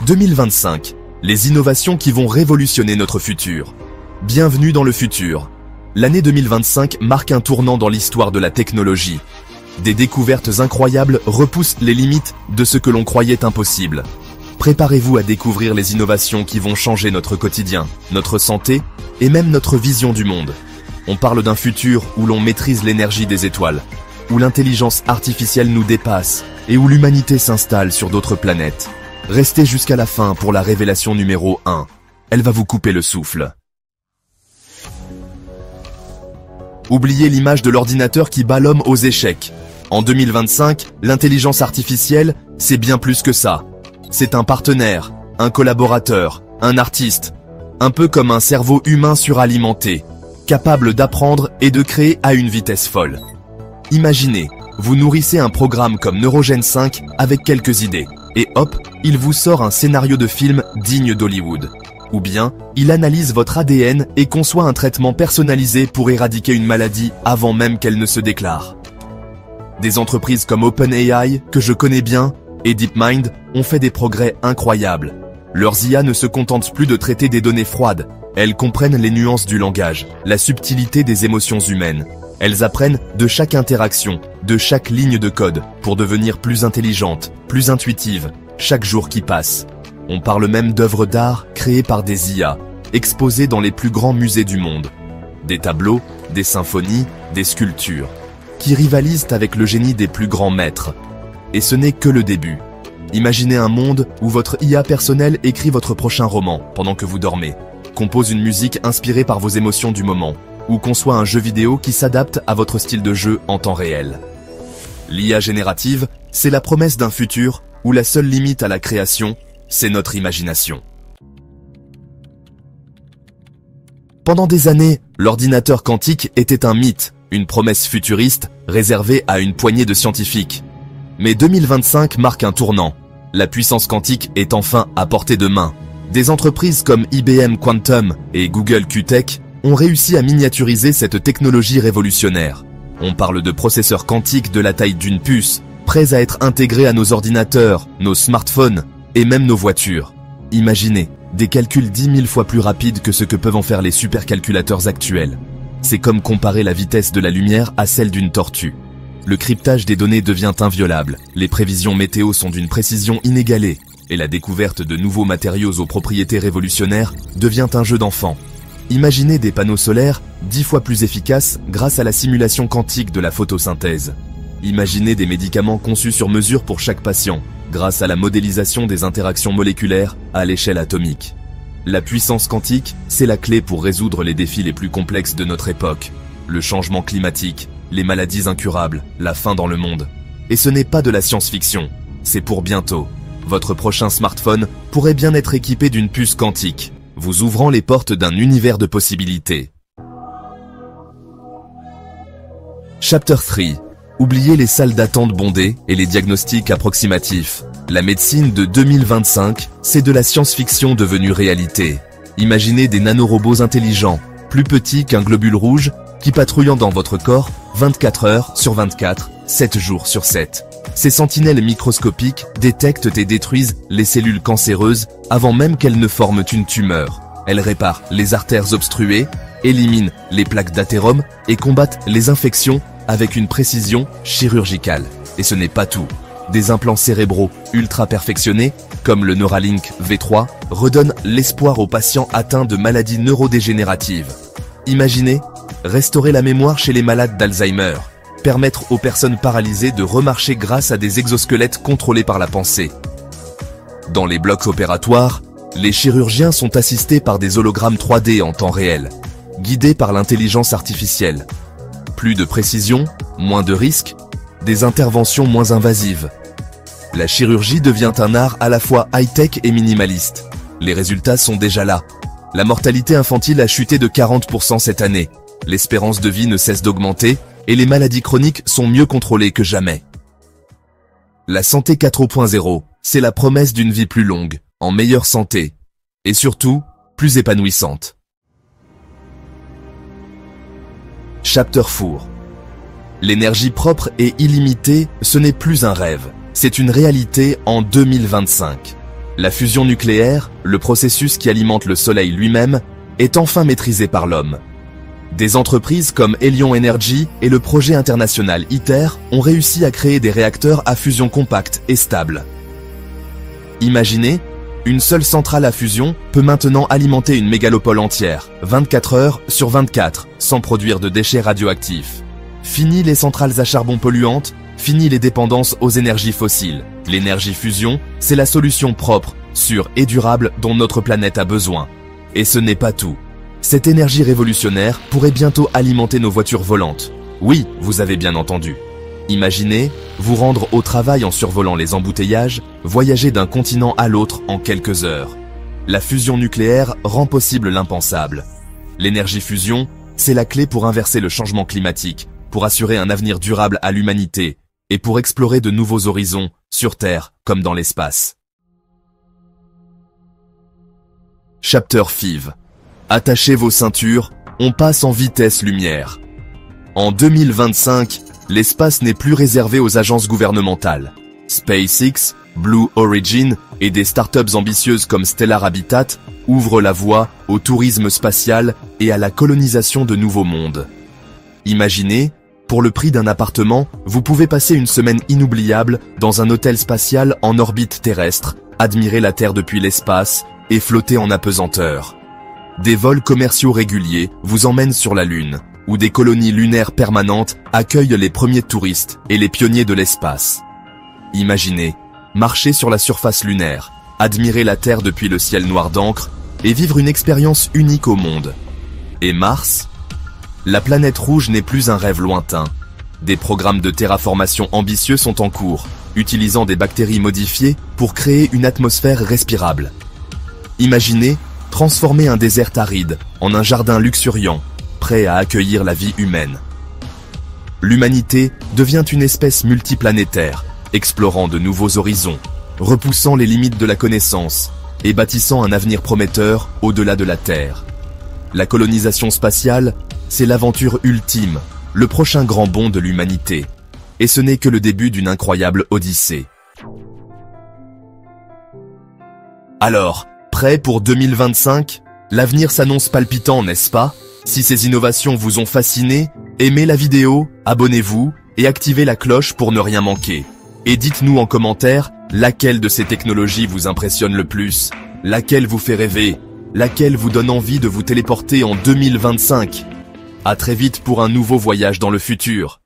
2025, les innovations qui vont révolutionner notre futur. Bienvenue dans le futur. L'année 2025 marque un tournant dans l'histoire de la technologie. Des découvertes incroyables repoussent les limites de ce que l'on croyait impossible. Préparez-vous à découvrir les innovations qui vont changer notre quotidien, notre santé et même notre vision du monde. On parle d'un futur où l'on maîtrise l'énergie des étoiles, où l'intelligence artificielle nous dépasse et où l'humanité s'installe sur d'autres planètes. Restez jusqu'à la fin pour la révélation numéro 1. Elle va vous couper le souffle. Oubliez l'image de l'ordinateur qui bat l'homme aux échecs. En 2025, l'intelligence artificielle, c'est bien plus que ça. C'est un partenaire, un collaborateur, un artiste. Un peu comme un cerveau humain suralimenté, capable d'apprendre et de créer à une vitesse folle. Imaginez, vous nourrissez un programme comme Neurogène 5 avec quelques idées, et hop, il vous sort un scénario de film digne d'Hollywood. Ou bien, il analyse votre ADN et conçoit un traitement personnalisé pour éradiquer une maladie avant même qu'elle ne se déclare. Des entreprises comme OpenAI, que je connais bien, et DeepMind ont fait des progrès incroyables. Leurs IA ne se contentent plus de traiter des données froides. Elles comprennent les nuances du langage, la subtilité des émotions humaines. Elles apprennent de chaque interaction, de chaque ligne de code, pour devenir plus intelligentes, plus intuitives, chaque jour qui passe. On parle même d'œuvres d'art créées par des IA, exposées dans les plus grands musées du monde. Des tableaux, des symphonies, des sculptures, qui rivalisent avec le génie des plus grands maîtres. Et ce n'est que le début. Imaginez un monde où votre IA personnelle écrit votre prochain roman pendant que vous dormez, compose une musique inspirée par vos émotions du moment, ou conçoit un jeu vidéo qui s'adapte à votre style de jeu en temps réel. L'IA générative, c'est la promesse d'un futur où la seule limite à la création, c'est notre imagination. Pendant des années, l'ordinateur quantique était un mythe, une promesse futuriste réservée à une poignée de scientifiques. Mais 2025 marque un tournant. La puissance quantique est enfin à portée de main. Des entreprises comme IBM Quantum et Google Q-Tech ont réussi à miniaturiser cette technologie révolutionnaire. On parle de processeurs quantiques de la taille d'une puce, prêts à être intégrés à nos ordinateurs, nos smartphones et même nos voitures. Imaginez, des calculs 10 000 fois plus rapides que ce que peuvent en faire les supercalculateurs actuels. C'est comme comparer la vitesse de la lumière à celle d'une tortue. Le cryptage des données devient inviolable, les prévisions météo sont d'une précision inégalée, et la découverte de nouveaux matériaux aux propriétés révolutionnaires devient un jeu d'enfant. Imaginez des panneaux solaires 10 fois plus efficaces grâce à la simulation quantique de la photosynthèse. Imaginez des médicaments conçus sur mesure pour chaque patient, grâce à la modélisation des interactions moléculaires à l'échelle atomique. La puissance quantique, c'est la clé pour résoudre les défis les plus complexes de notre époque. Le changement climatique, les maladies incurables, la faim dans le monde. Et ce n'est pas de la science-fiction, c'est pour bientôt. Votre prochain smartphone pourrait bien être équipé d'une puce quantique, vous ouvrant les portes d'un univers de possibilités. Chapter 3. Oubliez les salles d'attente bondées et les diagnostics approximatifs. La médecine de 2025, c'est de la science-fiction devenue réalité. Imaginez des nanorobots intelligents, plus petits qu'un globule rouge, qui patrouillant dans votre corps 24 heures sur 24, 7 jours sur 7. Ces sentinelles microscopiques détectent et détruisent les cellules cancéreuses avant même qu'elles ne forment une tumeur. Elles réparent les artères obstruées, éliminent les plaques d'athérome et combattent les infections avec une précision chirurgicale. Et ce n'est pas tout. Des implants cérébraux ultra perfectionnés, comme le Neuralink V3, redonnent l'espoir aux patients atteints de maladies neurodégénératives. Imaginez, restaurer la mémoire chez les malades d'Alzheimer, permettre aux personnes paralysées de remarcher grâce à des exosquelettes contrôlés par la pensée. Dans les blocs opératoires, les chirurgiens sont assistés par des hologrammes 3D en temps réel, guidés par l'intelligence artificielle. Plus de précision, moins de risques, des interventions moins invasives. La chirurgie devient un art à la fois high-tech et minimaliste. Les résultats sont déjà là. La mortalité infantile a chuté de 40% cette année. L'espérance de vie ne cesse d'augmenter et les maladies chroniques sont mieux contrôlées que jamais. La santé 4.0, c'est la promesse d'une vie plus longue, en meilleure santé, et surtout, plus épanouissante. Chapter 4. L'énergie propre et illimitée, ce n'est plus un rêve, c'est une réalité en 2025. La fusion nucléaire, le processus qui alimente le Soleil lui-même, est enfin maîtrisé par l'homme. Des entreprises comme Helion Energy et le projet international ITER ont réussi à créer des réacteurs à fusion compacte et stable. Imaginez, une seule centrale à fusion peut maintenant alimenter une mégalopole entière, 24 heures sur 24, sans produire de déchets radioactifs. Fini les centrales à charbon polluantes, fini les dépendances aux énergies fossiles. L'énergie fusion, c'est la solution propre, sûre et durable dont notre planète a besoin. Et ce n'est pas tout. Cette énergie révolutionnaire pourrait bientôt alimenter nos voitures volantes. Oui, vous avez bien entendu. Imaginez, vous rendre au travail en survolant les embouteillages, voyager d'un continent à l'autre en quelques heures. La fusion nucléaire rend possible l'impensable. L'énergie fusion, c'est la clé pour inverser le changement climatique, pour assurer un avenir durable à l'humanité, et pour explorer de nouveaux horizons, sur Terre comme dans l'espace. Chapter 5. Attachez vos ceintures, on passe en vitesse lumière. En 2025, l'espace n'est plus réservé aux agences gouvernementales. SpaceX, Blue Origin et des startups ambitieuses comme Stellar Habitat ouvrent la voie au tourisme spatial et à la colonisation de nouveaux mondes. Imaginez, pour le prix d'un appartement, vous pouvez passer une semaine inoubliable dans un hôtel spatial en orbite terrestre, admirer la Terre depuis l'espace et flotter en apesanteur. Des vols commerciaux réguliers vous emmènent sur la Lune, où des colonies lunaires permanentes accueillent les premiers touristes et les pionniers de l'espace. Imaginez, marcher sur la surface lunaire, admirer la Terre depuis le ciel noir d'encre et vivre une expérience unique au monde. Et Mars ? La planète rouge n'est plus un rêve lointain. Des programmes de terraformation ambitieux sont en cours, utilisant des bactéries modifiées pour créer une atmosphère respirable. Imaginez transformer un désert aride en un jardin luxuriant, prêt à accueillir la vie humaine. L'humanité devient une espèce multiplanétaire, explorant de nouveaux horizons, repoussant les limites de la connaissance et bâtissant un avenir prometteur au-delà de la Terre. La colonisation spatiale, c'est l'aventure ultime, le prochain grand bond de l'humanité. Et ce n'est que le début d'une incroyable odyssée. Alors, prêt pour 2025 ? L'avenir s'annonce palpitant, n'est-ce pas ? Si ces innovations vous ont fasciné, aimez la vidéo, abonnez-vous et activez la cloche pour ne rien manquer. Et dites-nous en commentaire laquelle de ces technologies vous impressionne le plus, laquelle vous fait rêver, laquelle vous donne envie de vous téléporter en 2025. À très vite pour un nouveau voyage dans le futur.